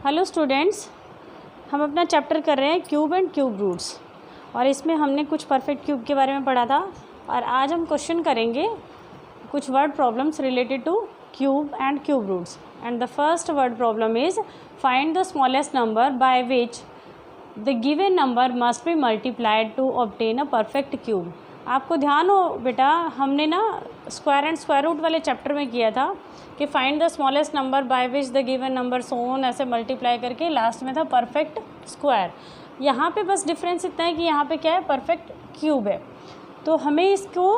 Hello students, हम अपना chapter कर रहे हैं क्यूब एंड क्यूब रूट्स और इसमें हमने कुछ परफेक्ट क्यूब के बारे में पढ़ा था और आज हम क्वेश्चन करेंगे कुछ word problems related to cube and cube roots. And the first word problem is find the smallest number by which the given number must be multiplied to obtain a perfect cube. आपको ध्यान हो बेटा, हमने ना square and square root वाले chapter में किया था कि find the smallest number by which the given number सोन ऐसे मल्टीप्लाई करके लास्ट में था परफेक्ट स्क्वायर। यहाँ पे बस डिफरेंस इतना है कि यहाँ पे क्या है, परफेक्ट क्यूब है। तो हमें इसको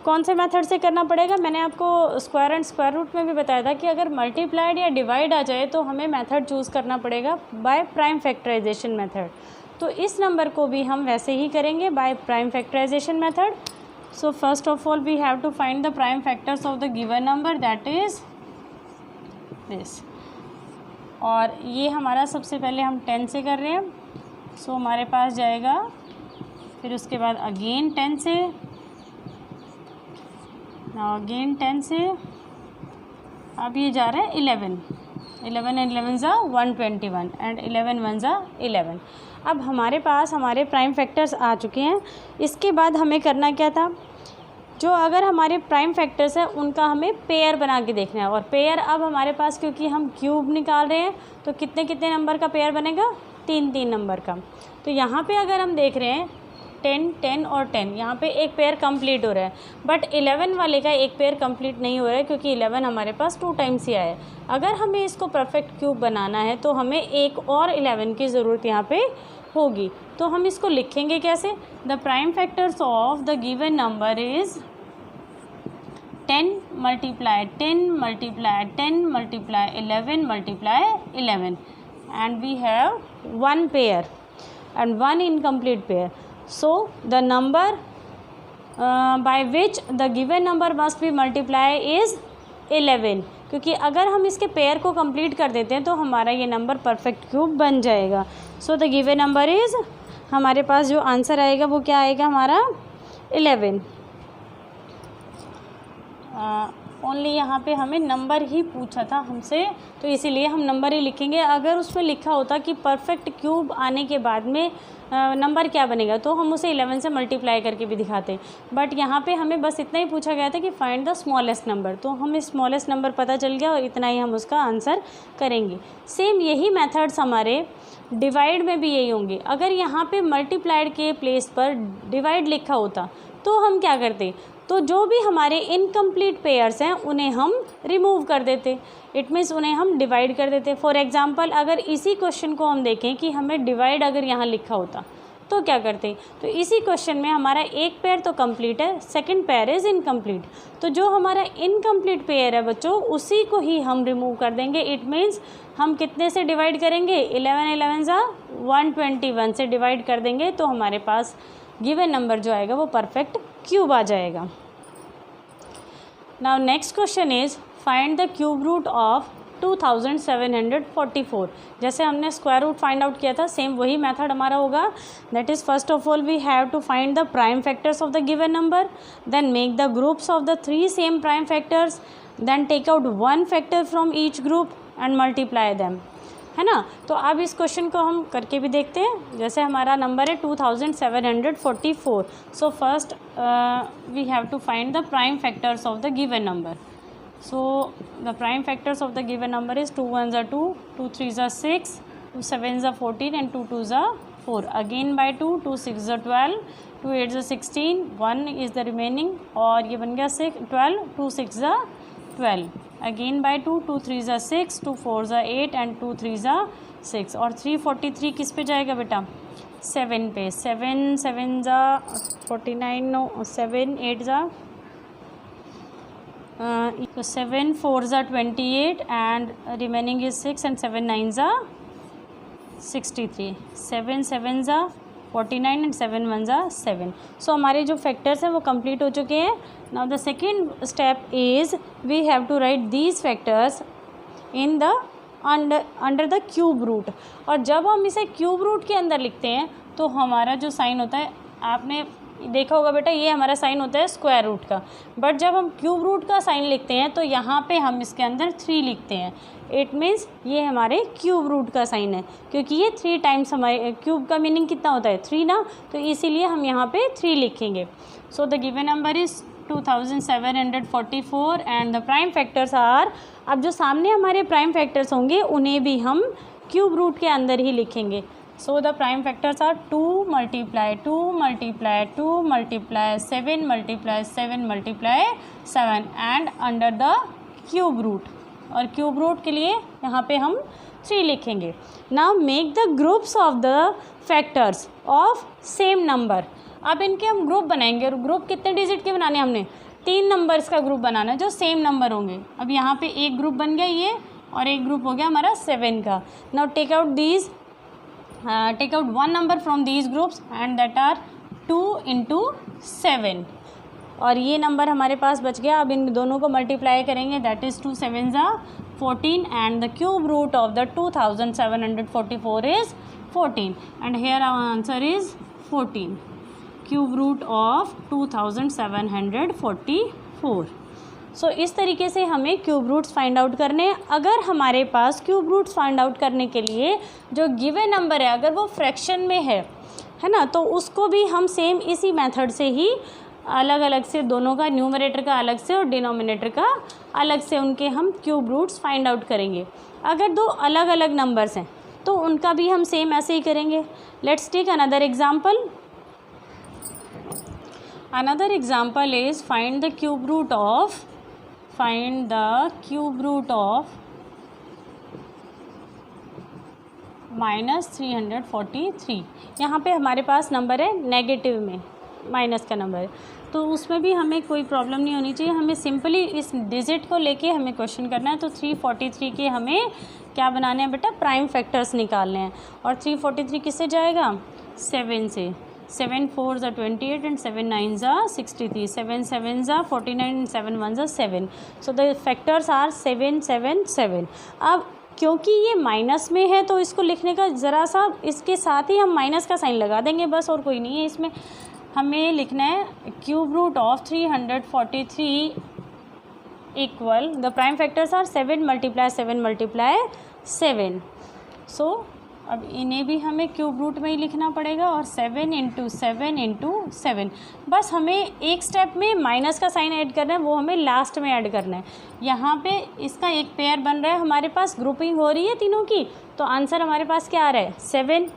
कौन से मेथड से करना पड़ेगा, मैंने आपको स्क्वायर एंड स्क्वायर रूट में भी बताया था कि अगर मल्टीप्लाइड या डिवाइड आ जाए तो हमें मेथड चूज़ करना पड़ेगा बाय प्राइम फैक्टराइजेशन मेथड। तो इस नंबर को भी हम वैसे ही करेंगे by prime factorization method. So first of all we have to find the prime factors of the given number, that is this. और ये हमारा सबसे पहले हम 10 से कर रहे हैं, सो हमारे पास जाएगा, फिर उसके बाद अगेन 10 से, अगेन 10 से, अब ये जा रहा है 11 एंड 11 ज़ा 121 एंड 11 1 ज़ा 11। अब हमारे पास हमारे प्राइम फैक्टर्स आ चुके हैं। इसके बाद हमें करना क्या था, जो अगर हमारे प्राइम फैक्टर्स हैं उनका हमें पेयर बना के देखना है। और पेयर अब हमारे पास, क्योंकि हम क्यूब निकाल रहे हैं, तो कितने कितने नंबर का पेयर बनेगा, 3 नंबर का। तो यहाँ पे अगर हम देख रहे हैं 10 10 और 10, यहाँ पे एक पेयर कंप्लीट हो रहा है, बट 11 वाले का एक पेयर कंप्लीट नहीं हो रहा है क्योंकि 11 हमारे पास 2 टाइम्स ही आया है। अगर हमें इसको परफेक्ट क्यूब बनाना है तो हमें एक और 11 की ज़रूरत यहाँ पे होगी। तो हम इसको लिखेंगे कैसे, the prime factors of the given number is 10 multiply 10 multiply 10 multiply 11 multiply 11 and we have one pair and one incomplete pair. So the number by which the given number must be multiplied is 11, क्योंकि अगर हम इसके pair को complete कर देते हैं तो हमारा ये नंबर परफेक्ट क्यूब बन जाएगा। सो द गिवन नंबर इज़, हमारे पास जो आंसर आएगा वो क्या आएगा हमारा 11। ओनली यहाँ पे हमें नंबर ही पूछा था हमसे, तो इसीलिए हम नंबर ही लिखेंगे। अगर उसमें लिखा होता कि परफेक्ट क्यूब आने के बाद में नंबर क्या बनेगा तो हम उसे 11 से मल्टीप्लाई करके भी दिखाते, बट यहाँ पे हमें बस इतना ही पूछा गया था कि फाइंड द स्मॉलेस्ट नंबर, तो हमें स्मॉलेस्ट नंबर पता चल गया और इतना ही हम उसका आंसर करेंगे। सेम यही मेथड्स हमारे डिवाइड में भी यही होंगे। अगर यहाँ पे मल्टीप्लाइड के प्लेस पर डिवाइड लिखा होता तो हम क्या करते, तो जो भी हमारे इनकम्प्लीट पेयर्स हैं उन्हें हम रिमूव कर देते, इट मीन्स उन्हें हम डिवाइड कर देते। फॉर एग्जांपल अगर इसी क्वेश्चन को हम देखें कि हमें डिवाइड अगर यहाँ लिखा होता तो क्या करते, तो इसी क्वेश्चन में हमारा एक पेयर तो कंप्लीट है, सेकंड पेयर इज़ इनकम्प्लीट, तो जो हमारा इनकम्प्लीट पेयर है बच्चों उसी को ही हम रिमूव कर देंगे। इट मीन्स हम कितने से डिवाइड करेंगे, 11 11 ज़ा 121 से डिवाइड कर देंगे, तो हमारे पास गिवन नंबर जो आएगा वो परफेक्ट क्यूब आ जाएगा। Now next question is find the cube root of 2744। जैसे हमने स्क्वायर रूट फाइंड आउट किया था, सेम वही मेथड हमारा होगा। That is first of all we have to find the prime factors of the given number, then make the groups of the 3 same prime factors, then take out 1 factor from each group and multiply them, है ना। तो अब इस question को हम करके भी देखते हैं। जैसे हमारा नंबर है 2744, so first we have to find the prime factors of the given number. So the prime factors of the given number is 2 1 ज़ा 2, 2 3 ज़ा 6, 2 7 ज़ा 14 एंड 2 2 ज़ा 4। अगेन बाय 2, 2 6 ज़ा 12, 2 8 ज़ा 16, 1 इज़ द रिमेनिंग, और ये बन गया 12, 2 6 ज़ा 12। अगेन बाय 2, 2 3 ज़ा 6, 2 4 ज़ा 8 एंड 2 3 ज़ा 6। और 343 किस पे जाएगा बेटा, 7 पे। 7 7 ज़ा 49, नो 7 8 ज़ा 7 4 ज़ा 28 एंड रिमेनिंग इज 6 एंड 7 9 ज़ा 63। 7 7 ज़ा 49 एंड 7 1 ज़ा 7। सो हमारे जो फैक्टर्स हैं वो कंप्लीट हो चुके हैं। Now the second step is we have to write these factors in the under the cube root. और जब हम इसे क्यूब रूट के अंदर लिखते हैं तो हमारा जो साइन होता है, आपने देखा होगा बेटा, ये हमारा साइन होता है स्क्वायर रूट का, बट जब हम क्यूब रूट का साइन लिखते हैं तो यहाँ पे हम इसके अंदर 3 लिखते हैं। इट मीन्स ये हमारे क्यूब रूट का साइन है, क्योंकि ये 3 टाइम्स हमारे क्यूब का मीनिंग कितना होता है 3 ना, तो इसीलिए हम यहाँ पे 3 लिखेंगे। So the given number is 2744 and the prime factors are, अब जो सामने हमारे प्राइम फैक्टर्स होंगे उन्हें भी हम क्यूब रूट के अंदर ही लिखेंगे। So the prime factors are 2 multiply 2 multiply 2 multiply 7 multiply 7 multiply 7 and under the cube root, और क्यूब रूट के लिए यहाँ पे हम 3 लिखेंगे। Now make the groups of the factors of same number. अब इनके हम ग्रुप बनाएंगे, और ग्रुप कितने डिजिट के बनाने हैं हमने, 3 नंबर्स का ग्रुप बनाना है जो सेम नंबर होंगे। अब यहाँ पे एक ग्रुप बन गया ये, और एक ग्रुप हो गया हमारा 7 का। Now take out 1 number from these groups and that are 2 into 7, और ये नंबर हमारे पास बच गया। अब इन दोनों को मल्टीप्लाई करेंगे, that is 2 7s are 14 and the cube root of the 2744 is 14 and here our answer is 14, cube root of 2744। सो इस तरीके से हमें क्यूब रूट्स फाइंड आउट करने हैं। अगर हमारे पास क्यूब रूट्स फाइंड आउट करने के लिए जो गिवन नंबर है अगर वो फ्रैक्शन में है ना, तो उसको भी हम सेम इसी मेथड से ही अलग अलग से, दोनों का न्यूमरेटर का अलग से और डिनोमिनेटर का अलग से, उनके हम क्यूब रूट्स फाइंड आउट करेंगे। अगर दो अलग अलग नंबर्स हैं तो उनका भी हम सेम ऐसे ही करेंगे। Let's take another example. Another example is find the cube root of -343। यहाँ पे हमारे पास नंबर है नेगेटिव में, माइनस का नंबर है, तो उसमें भी हमें कोई प्रॉब्लम नहीं होनी चाहिए। हमें सिंपली इस डिजिट को लेके हमें क्वेश्चन करना है। तो 343 के हमें क्या बनाने हैं बेटा, प्राइम फैक्टर्स निकालने हैं। और 343 किससे जाएगा, 7 से। 7 4s are 28 and 7 9s are 63, 7 7s are 49 and 7 1s are 7. So the factors are 7 7 7. अब क्योंकि ये माइनस में है तो इसको लिखने का ज़रा सा, इसके साथ ही हम माइनस का साइन लगा देंगे बस, और कोई नहीं है इसमें। हमें लिखना है cube root of 343 equal, the prime factors are 7 multiply 7 multiply 7. सो अब इन्हें भी हमें क्यूब रूट में ही लिखना पड़ेगा, और 7 into 7 into 7। बस हमें एक स्टेप में माइनस का साइन ऐड करना है, वो हमें लास्ट में ऐड करना है। यहाँ पे इसका एक पेयर बन रहा है, हमारे पास ग्रुपिंग हो रही है तीनों की, तो आंसर हमारे पास क्या आ रहा है 7।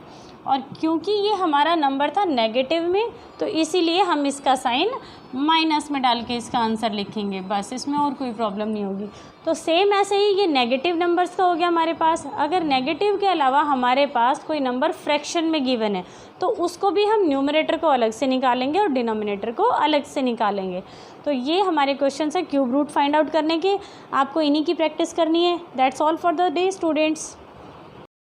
और क्योंकि ये हमारा नंबर था नेगेटिव में तो इसीलिए हम इसका साइन माइनस में डाल के इसका आंसर लिखेंगे, बस इसमें और कोई प्रॉब्लम नहीं होगी। तो सेम ऐसे ही ये नेगेटिव नंबर्स का हो गया हमारे पास। अगर नेगेटिव के अलावा हमारे पास कोई नंबर फ्रैक्शन में गिवन है तो उसको भी हम न्यूमरेटर को अलग से निकालेंगे और डिनोमिनेटर को अलग से निकालेंगे। तो ये हमारे क्वेश्चन है क्यूब रूट फाइंड आउट करने के। आपको इन्हीं की प्रैक्टिस करनी है। That's all for the day students.